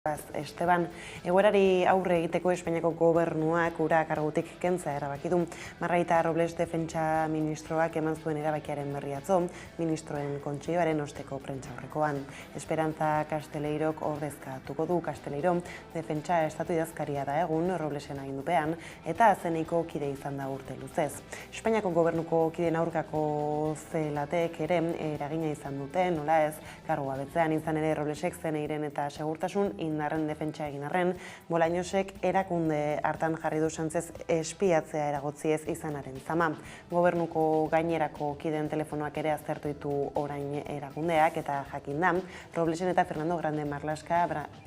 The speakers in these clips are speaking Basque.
Esteban, egoerari aurre egiteko Espainiako gobernuak ura kargutik kentzea erabaki du. Margarita Robles defentsa ministroak eman zuen erabakiaren berri atzo, ministroen kontseiloaren osteko prentsaurrekoan. Esperantza Casteleirok ordezkatuko du. Casteleiro defentsa estatu idazkaria da egun Roblesen agindupean eta zeneiko kide izan da urte luzez. Espainiako gobernuko kideen aurkako zelatek ere eragina izan dute, nola ez, kargua betzean izan ere Roblesek zeneiren eta segurtasun indarren defentsa egin arren, Bolañosek erakunde hartan jarri du Sánchez espiatzea eragotziez izanaren zama. Gobernuko gainerako kideen telefonoak ere aztertu ditu orain erakundeak eta jakin da, Roblesen eta Fernando Grande Marlaska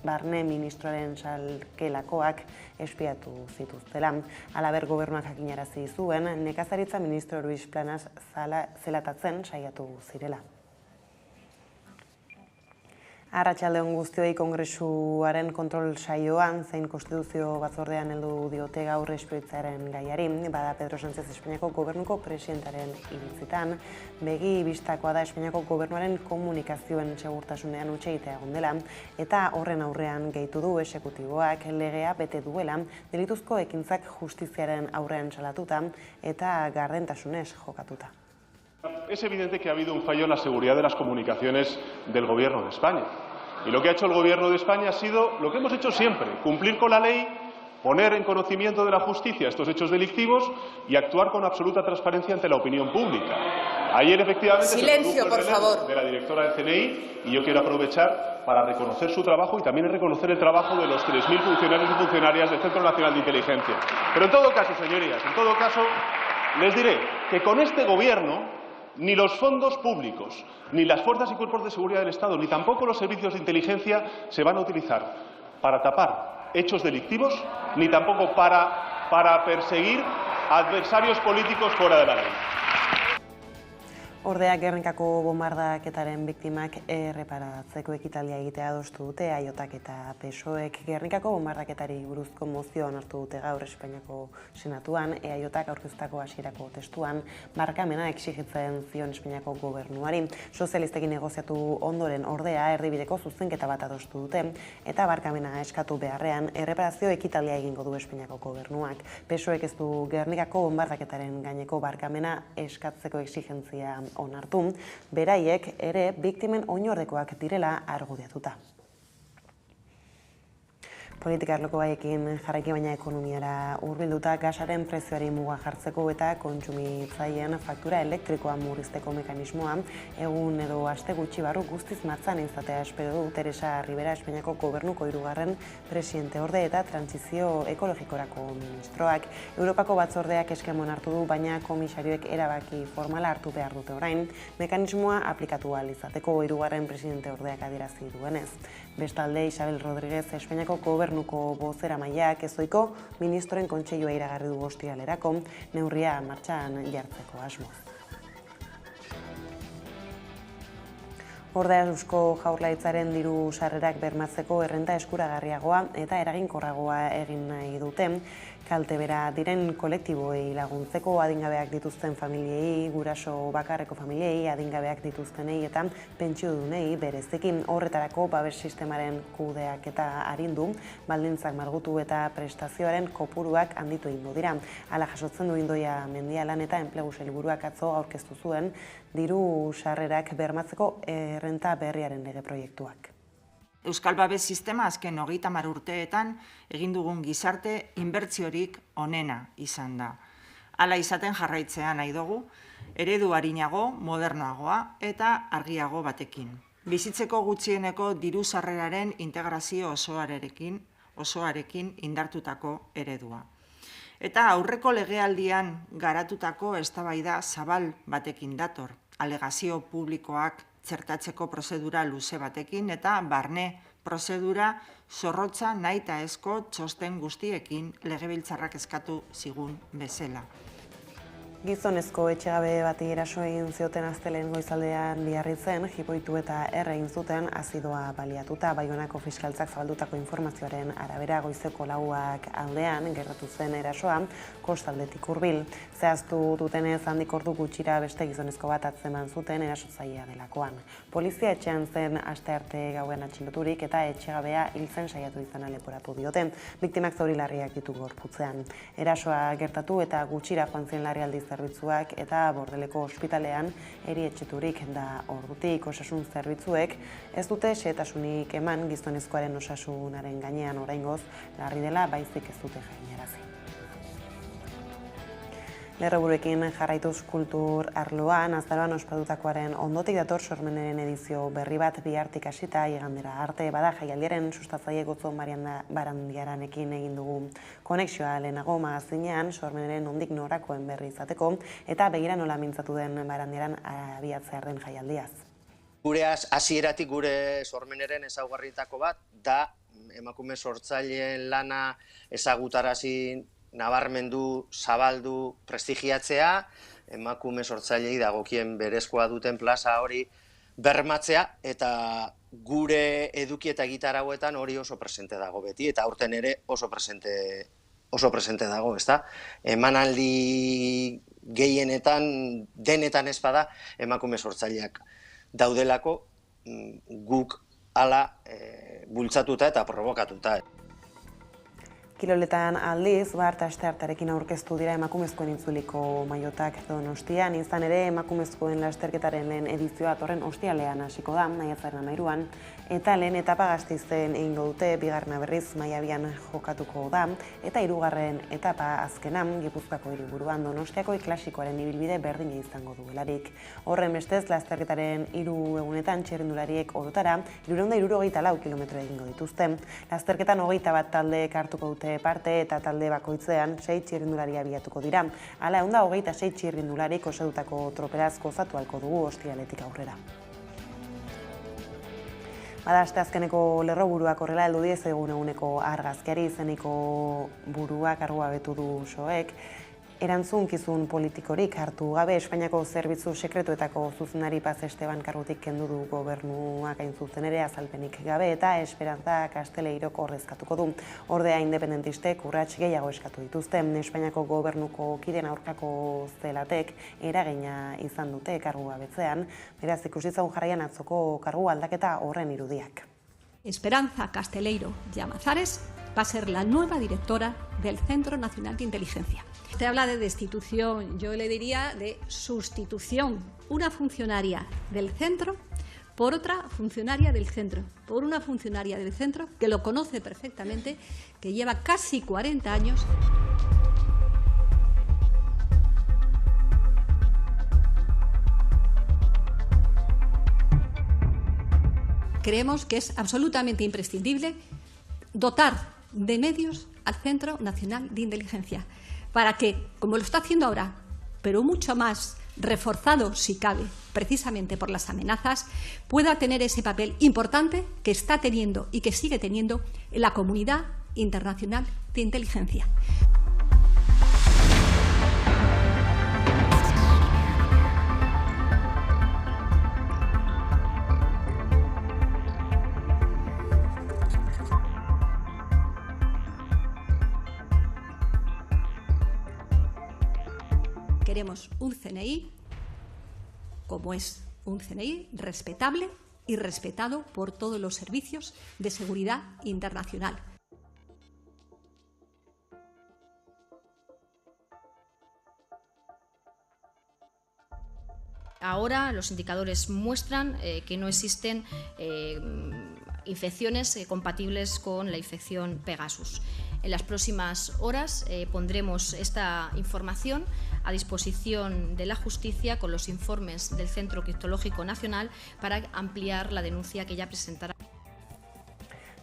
barne ministroaren salkelakoak espiatu zituztela. Halaber gobernuak jakinarazi zuen, nekazaritza ministro Luis Planas zelatatzen saiatu zirela. Arratsaldeon guztioi Kongresuaren kontrol saioan zein konstituzio batzordean heldu diote gaur espiatzearen gaiari, bada Pedro Sánchez Espainiako gobernuko presidentaren iritzitan, begi bistakoa da Espainiako gobernuaren komunikazioen segurtasunean huts egitea egon dela, eta horren aurrean gehitu du exekutiboak legea bete duela, delituzko ekintzak justiziaren aurrean salatuta eta gardentasunez jokatuta. Es evidente que ha habido un fallo en la seguridad de las comunicaciones del Gobierno de España. Y lo que ha hecho el Gobierno de España ha sido lo que hemos hecho siempre, cumplir con la ley, poner en conocimiento de la justicia estos hechos delictivos y actuar con absoluta transparencia ante la opinión pública. Ayer, efectivamente, silencio, por favor, de la directora del CNI, y yo quiero aprovechar para reconocer su trabajo y también reconocer el trabajo de los 3.000 funcionarios y funcionarias del Centro Nacional de Inteligencia. Pero en todo caso, señorías, en todo caso, les diré que con este Gobierno ni los fondos públicos, ni las fuerzas y cuerpos de seguridad del Estado, ni tampoco los servicios de inteligencia se van a utilizar para tapar hechos delictivos, ni tampoco para perseguir adversarios políticos fuera de la ley. Ordea Gernikako bombardaketaren biktimak erreparatzeko ekitaldia egitea adostu dute AIOtak eta PSOEk. Gernikako bombardaketari buruzko mozioa onartu dute gaur Espainiako Senatuan, AIOtak aurkeztutako hasierako testuan barkamena exigitzen zion Espainiako gobernuari. Sozialistekin negoziatu ondoren ordea erdibideko zuzenketa bat adostu dute eta barkamena eskatu beharrean erreparazio ekitaldia egingo du Espainiako gobernuak. PSOEk ez du Gernikako bombardaketaren gaineko barkamena eskatzeko exigentzia onartu, beraiek ere biktimen oinordekoak direla argudiatuta. Politika arloko gaiekin jarraiki baina ekonomiara hurbilduta gasaren prezioari muga jartzeko eta kontsumitzaileen faktura elektrikoa murrizteko mekanismoa egun edo aste gutxi barru guztiz martxan izatea espero du Teresa Ribera Espainiako gobernuko 3. presidente orde eta trantsizio ekologikorako ministroak. Europako batzordeak eskema onartu du, baina komisarioek erabaki formala hartu behar dute orain, mekanismoa aplikatu ahal izateko 3. presidente ordeak adierazi duenez. Bestalde, Isabel Rodríguez Espainiako gobernuko bozeramaileak ezoiko ministroen kontseilua iragarri du ostiralerako neurria martxan jartzeko asmoz. Ordea Eusko Jaurlaritzaren diru sarrerak bermatzeko errenta eskuragarriagoa eta eraginkorragoa egin nahi dute. Kalte bera diren kolektiboei laguntzeko adingabeak dituzten familiei, guraso bakarreko familiei, adingabeak dituztenei eta pentsiodunei berezekin horretarako babes sistemaren kudeak eta arindu, baldintzak malgutu eta prestazioaren kopuruak handitu egingo dira. Hala jasotzen du Indoia Mendialan eta Enplegu Sailburuak atzo aurkeztu zuen diru sarrerak bermatzeko errenta berriaren lege proiektuak. Euskal Babes sistema azken 30 urteetan egin dugun gizarte inbertsiorik onena izan da. Hala izaten jarraitzea nahi dugu, eredu arinago, modernoagoa eta argiago batekin. Bizitzeko gutxieneko diru sarreraren integrazio osoarekin indartutako eredua. Eta aurreko legealdian garatutako eztabaida zabal batekin dator, alegazio publikoak txertatzeko prozedura luze batekin eta barne prozedura zorrotza nahita esko txosten guztiekin legebiltzarrak eskatu zigun bezala. Gizonezko etxegabe bati eraso egin zioten astelehen goizaldean Biarritzen, jipoitu eta erre egin zuten azidoa baliatuta. Baionako fiskaltzak zabaldutako informazioaren arabera goizeko 4 aldean gertatu zen erasoa kostaldetik hurbil. Zehaztu dutenez handik ordu gutxira beste gizonezko bat atzeman zuten erasotzailea delakoan. Polizia etxean zen astearte gauean atxiloturik eta etxegabea hiltzen saiatu izana leporatu diote. Biktimak zauri larriak ditu gorputzean. Erasoa gertatu eta gutxira joan zen larrialdi zerbitzuak eta Bordeleko ospitalean erietxeturik da ordutik. Osasun zerbitzuek ez dute xehetasunik eman gizonezkoaren osasunaren gainean oraingoz larri dela, baizik ez dute jakinarazi. Lerroburuekin jarraituz kultur arloan, azaroan ospatutakoaren ondotik dator Sormeneren edizio berri bat bihartik hasita igandera arte. Bada jaialdiaren sustatzaile Gotzon Barandiaranekin egin dugu konexioa lehenago magazinean Sormeneren ondik norakoen berri izateko eta begira nola mintzatu den Barandiaran abiatzear den jaialdiaz. Gure hasieratik gure Sormeneren ezaugarrietako bat da emakume sortzaileen lana ezagutarazi, nabarmendu, zabaldu, prestigiatzea, emakume sortzailei dagokien berezkoa duten plaza hori bermatzea, eta gure eduki eta gitarauetan hori oso presente dago beti, eta aurten ere oso presente dago, ezta? Emanaldi gehienetan, denetan ez bada, emakume sortzaileak daudelako guk hala bultzatuta eta provokatuta. Kiroletan aldiz, Bart asteartearekin aurkeztu dira emakumezkoen itzuliko maiotak Donostian. Izan ere, emakumezkoen lasterketaren lehen edizioa datorren ostiralean hasiko da, maiatzaren 13an, eta lehen etapa Gasteizen egingo dute, bigarrena berriz Maiabian jokatuko da, eta 3. etapa azkenan Gipuzkoako hiriburuan Donostiako klasikoaren ibilbide berdina izango duelarik. Horren bestez, lasterketaren 3 egunetan txirrindulariek orotara 364 kilometro egingo dituzte. Lasterketan 21 taldeek hartuko dute parte eta talde bakoitzean 6 txirrindulari abiatuko dira. Hala, 26 txirrindularik osatutako troperaz gozatu ahalko dugu ostiraletik aurrera. Bada, asteazkeneko lerroburuak horrela heldu die eguneko argazkiari izeneko buruak kargua betu du soek. Erantzunkizun politikorik hartu gabe Espainiako zerbitzu sekretuetako zuzendari Paz Esteban kargutik kendu du gobernuak hain zuzen ere azalpenik gabe eta Esperantza Casteleirok ordezkatuko du. Ordea independentistek urrats gehiago eskatu dituzte. Espainiako gobernuko kideen aurkako zelatek eragina izan dute kargua betzean, beraz ikusi zaun jarraian atzoko kargu aldaketa horren irudiak. Esperanza Casteleiro Llamazares va a ser la nueva directora del Centro Nacional de Inteligencia. Usted habla de destitución, yo le diría de sustitución. Una funcionaria del centro por otra funcionaria del centro, por una funcionaria del centro que lo conoce perfectamente, que lleva casi 40 años. Creemos que es absolutamente imprescindible dotar de medios al Centro Nacional de Inteligencia para que, como lo está haciendo ahora, pero mucho más reforzado si cabe, precisamente por las amenazas, pueda tener ese papel importante que está teniendo y que sigue teniendo en la comunidad internacional de inteligencia. Queremos un CNI, como es un CNI, respetable y respetado por todos los servicios de seguridad internacional. Ahora los indicadores muestran que no existen infecciones compatibles con la infección Pegasus. En las próximas horas pondremos esta información a disposición de la justicia con los informes del Centro Criptológico Nacional para ampliar la denuncia que ya presentará.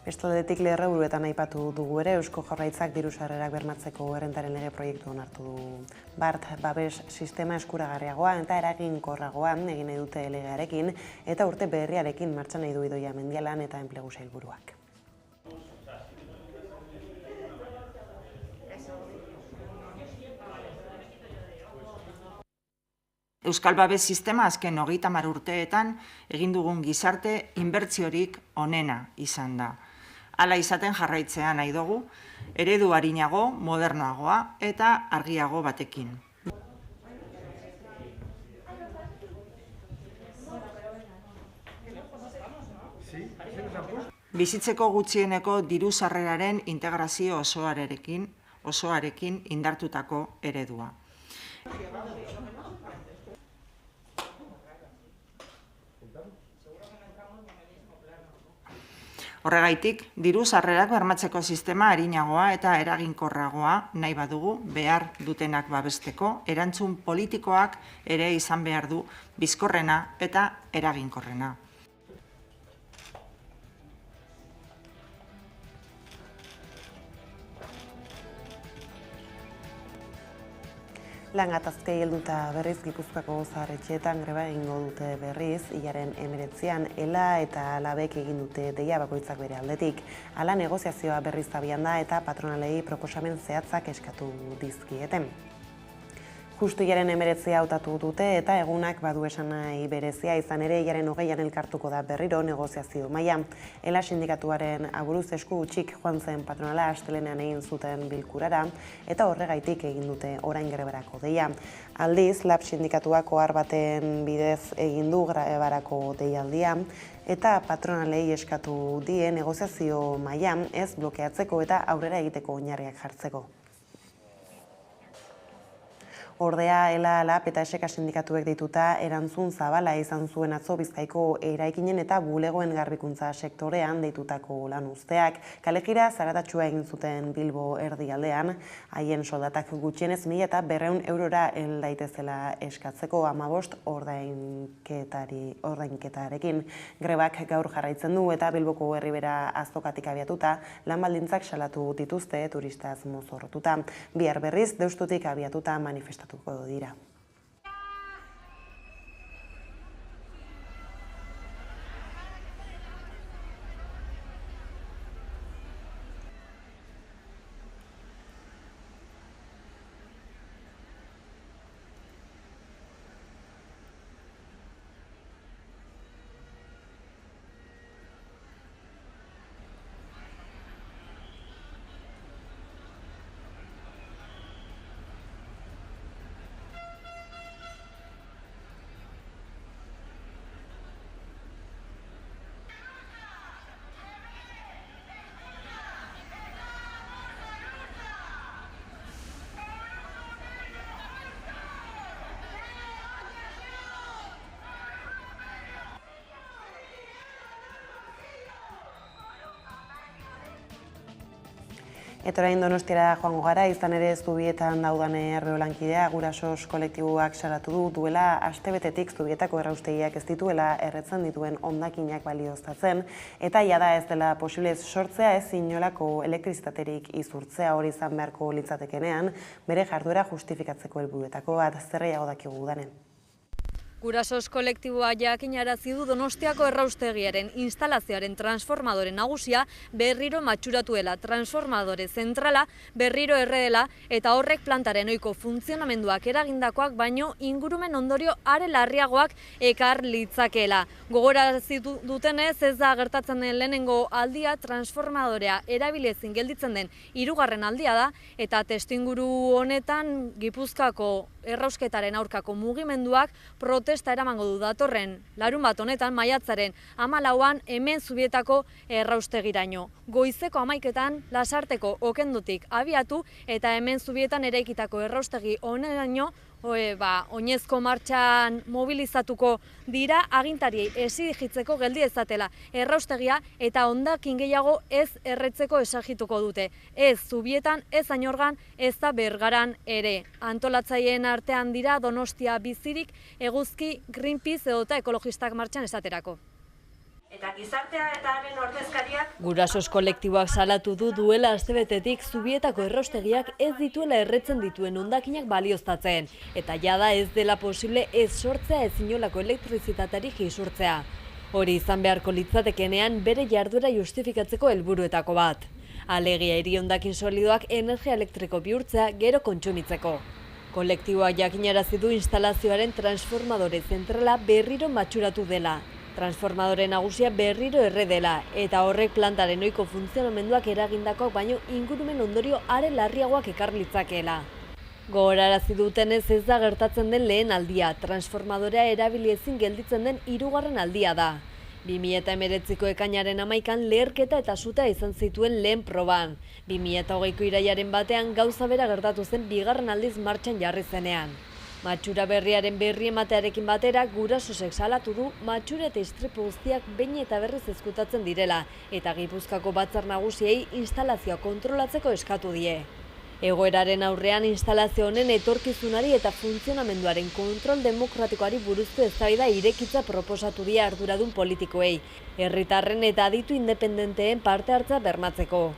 Bestaldetik lerroburuetan aipatu dugu ere Eusko Jaurlaritzak diru-sarrerak bermatzeko errentaren lege proiektu onartu du. Bart babes sistema eskuragarriagoa eta eraginkorragoa egin nahi dute legearekin eta urte berriarekin martxan nahi du Idoia Mendialan eta Enplegu Sailburuak. Euskal Babes sistema azken 30 urteetan egin dugun gizarte inbertsiorik onena izan da. Hala izaten jarraitzea nahi dugu, eredu arinago, modernoagoa eta argiago batekin. Bizitzeko gutxieneko diru sarreraren integrazio osoarekin indartutako eredua. Horregaitik, diru sarrerak bermatzeko sistema arinagoa eta eraginkorragoa nahi badugu behar dutenak babesteko, erantzun politikoak ere izan behar du bizkorrena eta eraginkorrena. Lan gatazkei helduta berriz Gipuzkoako zahar-etxeetan greba egingo dute berriz, hilaren 19an ELA eta LABek egin dute deia bakoitzak bere aldetik. Hala negoziazioa berriz abian da eta patronalei proposamen zehatzak eskatu dizkieten. Justu hilaren 19 hautatu dute eta egunak badu esan nahi berezia izan ere hilaren 20an elkartuko da berriro negoziazio maila. ELA sindikatuaren aburuz esku utzik joan zen patronala astelenean egin zuten bilkurara eta horregaitik egin dute orain grebarako deia. Aldiz, LAB sindikatuak ohar baten bidez egin du grebarako deialdia eta patronalei eskatu die negoziazio maila ez blokeatzeko eta aurrera egiteko oinarriak jartzeko. Ordea, ELA, LAB eta SK sindikatuek dituta erantzun zabala izan zuen atzo Bizkaiko eraikinen eta bulegoen garbikuntza sektorean deitutako lan uzteak. Kalejira zaratatxua egin zuten Bilbo erdialdean, haien soldatak gutxienez 1.200 eurora hel daitezela eskatzeko 15 ordainketarekin. Grebak gaur jarraitzen du eta Bilboko herribera azokatik abiatuta lan baldintzak salatu dituzte turistaz mozorrotuta. Bihar berriz Deustutik abiatuta manifestatu dira. Eta orain Donostiara joango gara, izan ere Zubietan daudan erreolankidea Gurasos kolektiboak salatu duela astebetetik Zubietako erraustegiak ez dituela erretzen dituen hondakinak balioztatzen eta jada ez dela posible sortzea ez inolako elektrizitaterik izurtzea hori izan beharko litzatekenean bere jarduera justifikatzeko helburuetako bat zerreiago dakigu Danen. Gurasos kolektiboa jakinarazi du Donostiako erraustegiaren instalazioaren transformadore nagusia berriro matxuratuela, transformadore zentrala berriro erredela eta horrek plantaren ohiko funtzionamenduak eragindakoak baino ingurumen ondorio are larriagoak ekar litzakeela. Gogorarazi dutenez ez da gertatzen den lehenengo aldia transformadorea erabilezin gelditzen den 3. aldia da eta testuinguru honetan Gipuzkoako errausketaren aurkako mugimenduak protesta eramango du datorren larunbat honetan maiatzaren 14an hemen Zubietako erraustegiraino. Goizeko 11etan Lasarteko okendutik abiatu eta hemen Zubietan eraikitako erraustegi honeraino oinezko martxan mobilizatuko dira agintariei exijitzeko geldi ezatela erraustegia eta hondakin gehiago ez erretzeko esagituko dute. Ez Zubietan, ez Añorgan, ez da Bergaran ere. Antolatzaileen artean dira Donostia Bizirik, Eguzki, Greenpeace edota ekologistak martxan esaterako. Eta gizartea eta haren ordezkariak Gurasos kolektiboak salatu duela astebetetik Zubietako erraustegiak ez dituela erretzen dituen hondakinak balioztatzen eta jada ez dela posible ez sortzea ez inolako elektrizitaterik izurtzea. Hori izan beharko litzatekenean bere jarduera justifikatzeko helburuetako bat. Alegia hiri hondakin solidoak energia elektriko bihurtzea gero kontsumitzeko. Kolektiboa jakinarazi du instalazioaren transformadore zentrala berriro matxuratu dela. Transformadore nagusia berriro erre dela, eta horrek plantaren ohiko funtzionamenduak eragindakoak baino ingurumen ondorio are larriagoak ekar litzakeela. Gogorarazi dutenez ez da gertatzen den lehen aldia, transformadorea erabili ezin gelditzen den 3. aldia da. 2019ko ekainaren 11an leherketa eta sutea izan zituen lehen proban. 2020ko irailaren batean gauza bera gertatu zen 2. aldiz martxan jarri zenean. Matxura berriaren berri ematearekin batera, gurasosek salatu du matxura eta istripu guztiak behin eta berriz ezkutatzen direla, eta Gipuzkoako batzar nagusiei instalazioa kontrolatzeko eskatu die. Egoeraren aurrean instalazio honen etorkizunari eta funtzionamenduaren kontrol demokratikoari buruzko eztabaida irekitza proposatu die arduradun politikoei, herritarren eta aditu independenteen parte hartza bermatzeko.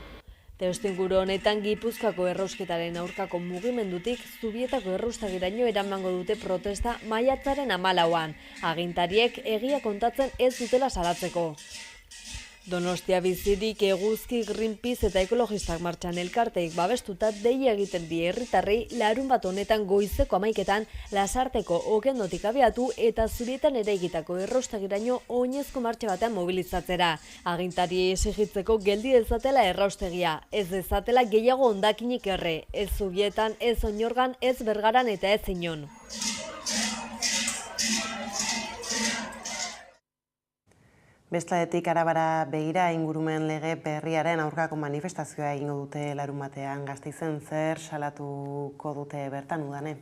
Testuinguru honetan Gipuzkoako errausketaren aurkako mugimendutik Zubietako erraustagiraino eramango dute protesta maiatzaren 14an, agintariek egia kontatzen ez dutela salatzeko. Donostia bizirik, Eguzki, Greenpeace eta ekologistak martxan elkarteik babestuta deia egiten die herritarrei larunbat honetan goizeko 11etan Lasarteko okendotik abiatu eta Zubietan eraikitako erraustagiraino oinezko martxa batean mobilizatzera. Agintari exigitzeko geldi dezatela erraustegia, ez dezatela gehiago hondakinik erre, ez Zubietan, ez Oinorgan, ez Bergaran eta ez Inon. Bestladetik Arabara begira ingurumen lege berriaren aurkako manifestazioa egingo dute larunbatean Gasteizen, zer salatuko dute bertan udane?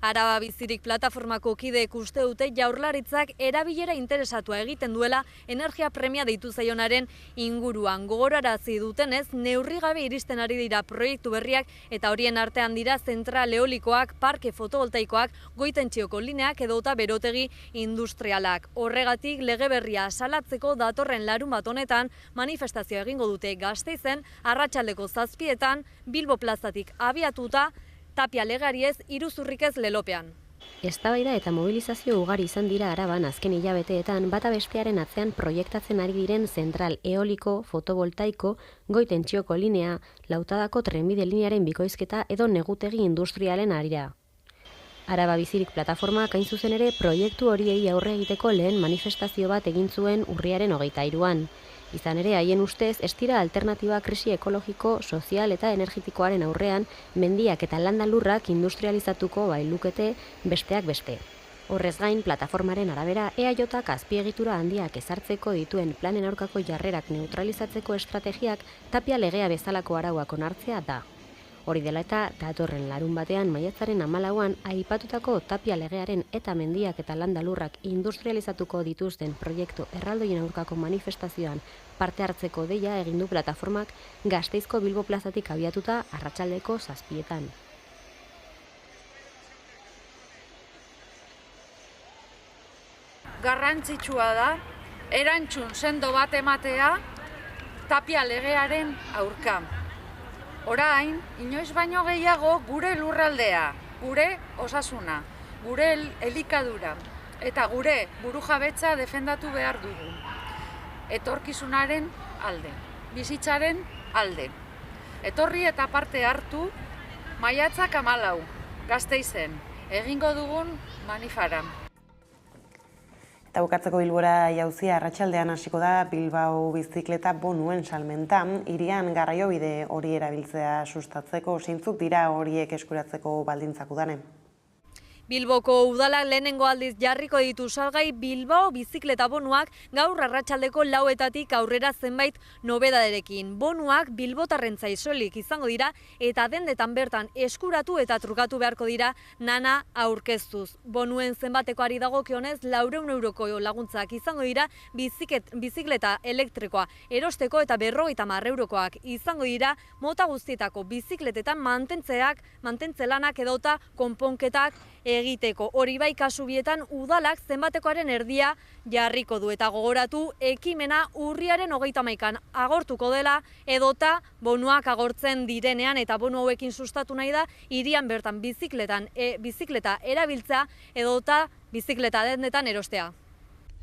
Araba bizirik plataformako kideek uste dute Jaurlaritzak erabilera interesatua egiten duela energia premia deitu zaionaren inguruan. Gogorarazi dutenez, neurri gabe iristen ari dira proiektu berriak eta horien artean dira zentral eolikoak, parke fotovoltaikoak, goitentzioko lineak edota berotegi industrialak. Horregatik lege berria salatzeko datorren larunbat honetan manifestazioa egingo dute Gasteizen, arratsaldeko 7etan Bilbo plazatik abiatuta, Tapia legariez, Iruzurrikez lelopean. Eztabaida eta mobilizazio ugari izan dira Araban azken hilabeteetan bata bestearen atzean proiektatzen ari diren zentral eoliko, fotovoltaiko, goitentzioko linea, Lautadako trenbide linearen bikoizketa edo negutegi industrialen arira. Araba bizirik plataformak hain zuzen ere proiektu horiei aurre egiteko lehen manifestazio bat egin zuen urriaren 23an. Izan ere, haien ustez, ez dira alternatiba krisi ekologiko, sozial eta energetikoaren aurrean mendiak eta landalurrak industrializatuko bailukete besteak beste. Horrez gain, plataformaren arabera, EAJak azpiegitura handiak ezartzeko dituen planen aurkako jarrerak neutralizatzeko estrategiak Tapia legea bezalako arauak onartzea da. Hori dela eta, datorren larun batean maiatzaren 14an aipatutako Tapia legearen eta mendiak eta landalurrak industrializatuko dituzten proiektu erraldoien aurkako manifestazioan parte hartzeko deia egin du plataformak Gasteizko Bilbo plazatik abiatuta arratsaldeko 7etan. Garrantzitsua da erantzun sendo bat ematea Tapia legearen aurka. Orain, inoiz baino gehiago gure lurraldea, gure osasuna, gure elikadura eta gure burujabetza defendatu behar dugu. Etorkizunaren alde, bizitzaren alde. Etorri eta parte hartu, maiatzak 14, Gasteizen, egingo dugun manifara. Eta bukatzeko Bilbora jauzia arratsaldean hasiko da Bilbao bizikleta bonuen salmenta. Hirian garraiobide hori erabiltzea sustatzeko zeintzuk dira horiek eskuratzeko baldintzak udane? Bilboko udalak lehenengo aldiz jarriko ditu salgai Bilbao bizikleta bonuak gaur arratsaldeko 4etatik aurrera zenbait nobedaderekin. Bonuak bilbotarrentza soilik izango dira eta dendetan bertan eskuratu eta trukatu beharko dira nana aurkeztuz. Bonuen zenbatekoari dagokionez 400 euroko laguntzak izango dira bizikleta elektrikoa erosteko eta 50 eurokoak izango dira mota guztietako bizikletetan mantentze lanak edota konponketak egiteko. Hori bai kasu bietan udalak zenbatekoaren erdia jarriko du eta gogoratu ekimena urriaren 31an agortuko dela edota bonuak agortzen direnean eta bonu hauekin sustatu nahi da hirian bertan bizikleta erabiltzea edota bizikleta dendetan erostea.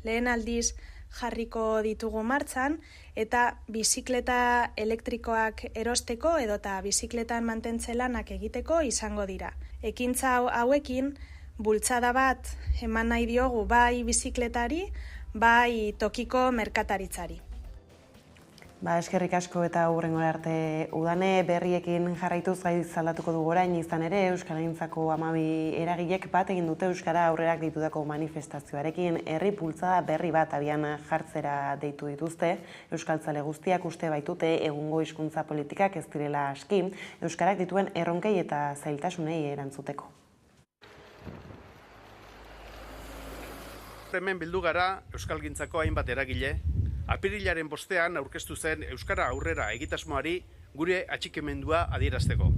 Lehen aldiz jarriko ditugu martxan, eta bizikleta elektrikoak erosteko edota bizikletan mantentze lanak egiteko izango dira. Ekintza hauekin, bultzada bat eman nahi diogu bai bizikletari, bai tokiko merkataritzari. Eskerrik asko eta hurrengo arte udane berriekin jarraituz gai zaldatuko dugu orain izan ere Euskaragintzako 12 eragilek bat egin dute Euskara aurrerak ditutako manifestazioarekin herri bultzada berri bat abian jartzera deitu dituzte. Euskaltzale guztiak uste baitute egungo hizkuntza politikak ez direla aski Euskarak dituen erronkei eta zailtasunei erantzuteko. Hemen bildu gara Euskalgintzako hainbat eragile, apirilaren 5ean aurkeztu zen Euskara aurrera egitasmoari gure atxikimendua adierazteko.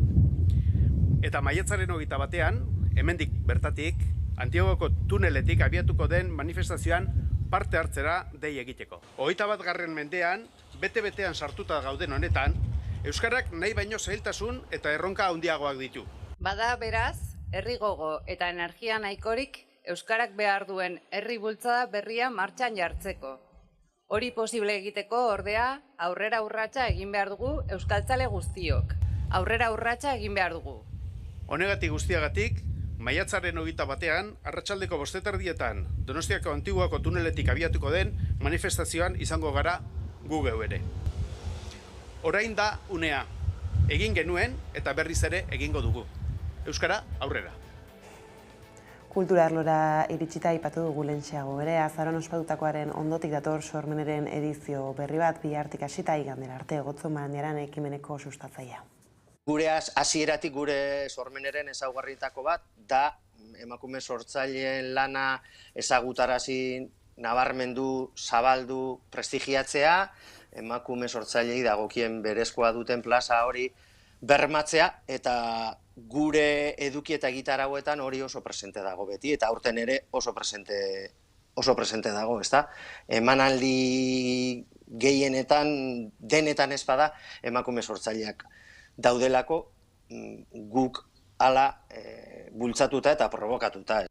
Eta maiatzaren 21ean, hemendik bertatik, Antiagoko tuneletik abiatuko den manifestazioan parte hartzera dei egiteko. 21. mendean, bete-betean sartuta gauden honetan, Euskarak nahi baino zailtasun eta erronka handiagoak ditu. Bada beraz, herri gogo eta energia nahikorik Euskarak behar duen herri bultzada berria martxan jartzeko. Hori posible egiteko ordea, aurrera urratsa egin behar dugu euskaltzale guztiok. Aurrera urratsa egin behar dugu. Honegatik guztiagatik, maiatzaren 21ean, arratsaldeko 5:30 Donostiako Antiguako tuneletik abiatuko den manifestazioan izango gara gu geu ere. Orain da unea, egin genuen eta berriz ere egingo dugu. Euskara aurrera. Kultura arlora iritsita aipatu dugu lentxeago ere, azaroan ospatutakoaren ondotik dator sormeneren edizio berri bat, bihartik hasita igandera arte Gotzon Barandiaran ekimeneko sustatzailea. Gure hasieratik gure sormeneren ezaugarrietako bat da emakume sortzaileen lana ezagutarazi, nabarmendu, zabaldu, prestigiatzea, emakume sortzailei dagokien berezkoa duten plaza hori bermatzea eta gure eduki eta gitarauetan hori oso presente dago beti, eta aurten ere oso presente dago, ezta? Emanaldi gehienetan, denetan ez bada, emakume sortzaileak daudelako guk hala bultzatuta eta provokatuta.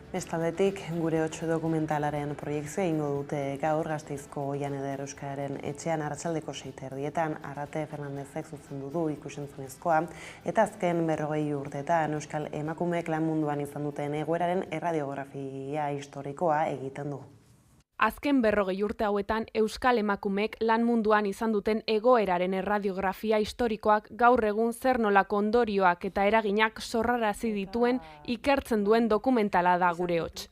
Bestaldetik, gure 8 dokumentalaren proiektzioa egingo dute gaur Gasteizko Oian Eder Euskararen etxean arratsaldeko 6:00 Arrate Fernandezek zuzendu du ikusentzunezkoa eta azken 40 urteetan Euskal emakumeek lan munduan izan duten egoeraren erradiografia historikoa egiten du. Azken 40 urte hauetan Euskal emakumeek lan munduan izan duten egoeraren erradiografia historikoak gaur egun zer nolako ondorioak eta eraginak sorrarazi dituen ikertzen duen dokumentala da gure hots.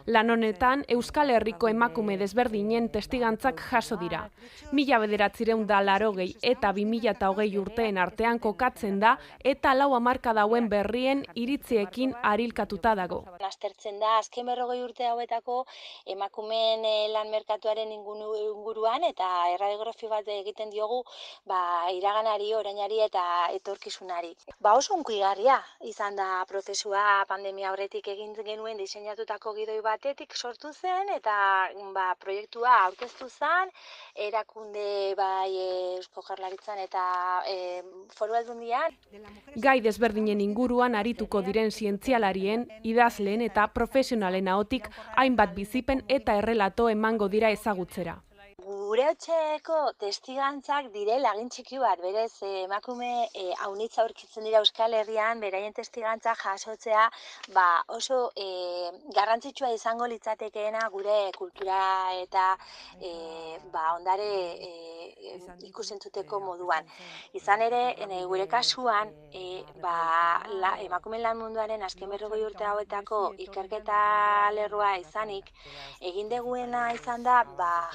Lan honetan, Euskal Herriko emakume desberdinen testigantzak jaso dira. 1980 eta 2020 urteen artean kokatzen da eta 4 hamarkada hauen berrien iritziekin arilkatuta dago. Aztertzen da azken 40 urte hauetako emakumeen lan merkatuaren inguruan eta erradiografia bat egiten diogu iraganari, orainari eta etorkizunari. Oso hunkigarria izan da prozesua, pandemia aurretik egin genuen diseinatutako gidoi batetik sortu zen eta proiektua aurkeztu zen, erakunde Eusko Jaurlaritzan eta Foru Aldundian. Gai desberdinen inguruan arituko diren zientzialarien, idazleen eta profesionalen ahotik hainbat bizipen eta errelato emango dira ezagutzera. gure etxeko testigantzak dire lagin txiki bat, berez emakume haunitza aurkitzen dira Euskal Herrian, beraien testigantza jasotzea oso garrantzitsua izango litzatekeena gure kultura eta ondare ikusentzuteko moduan. Izan ere, gure kasuan, emakume lan munduaren azken 40 urte hauetako ikerketa lerroa izanik, egin deguena izan da,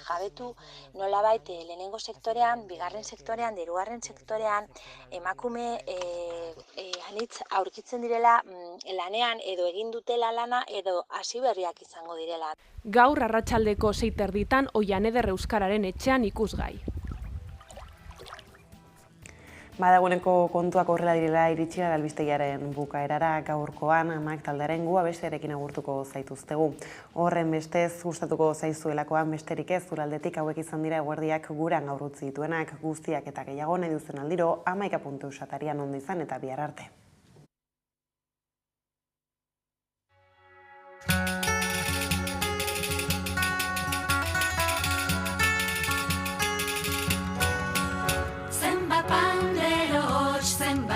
jabetu nolabait lehenengo sektorean, bigarren sektorean, hirugarren sektorean, emakume anitz aurkitzen direla lanean edo egin dutela lana edo hasi berriak izango direla. Gaur arratsaldeko 6:30 Oianeder Euskararen etxean ikusgai. Dagoeneko kontuak horrela direla iritsi gara albistegiaren bukaerara gaurkoan amak taldearen gu abestearekin agurtuko zaituztegu. Horren bestez gustatuko zaizuelakoan besterik ez zuraldetik hauek izan dira eguerdiak guran gaur utzi dituenak guztiak eta gehiago nahi duzen aldiro 11.eus atarian ondo izan eta bihar arte.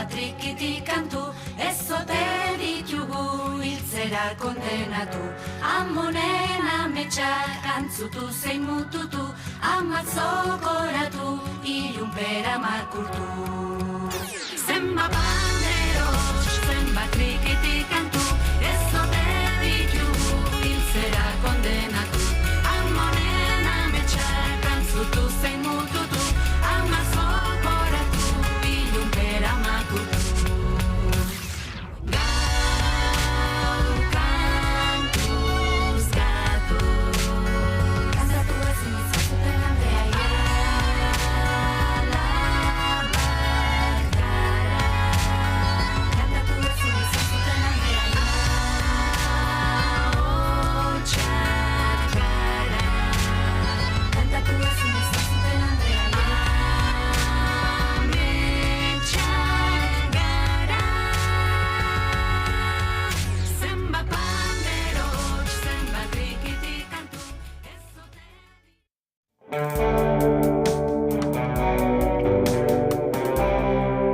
Trikitik kantu, ez ote ditugu hiltzera kondenatu. Amonen ametsak antzutu zein mututu, amak zokoratu, ilunpera makurtu. Zenbat banderos, zenbat trikitik kantu,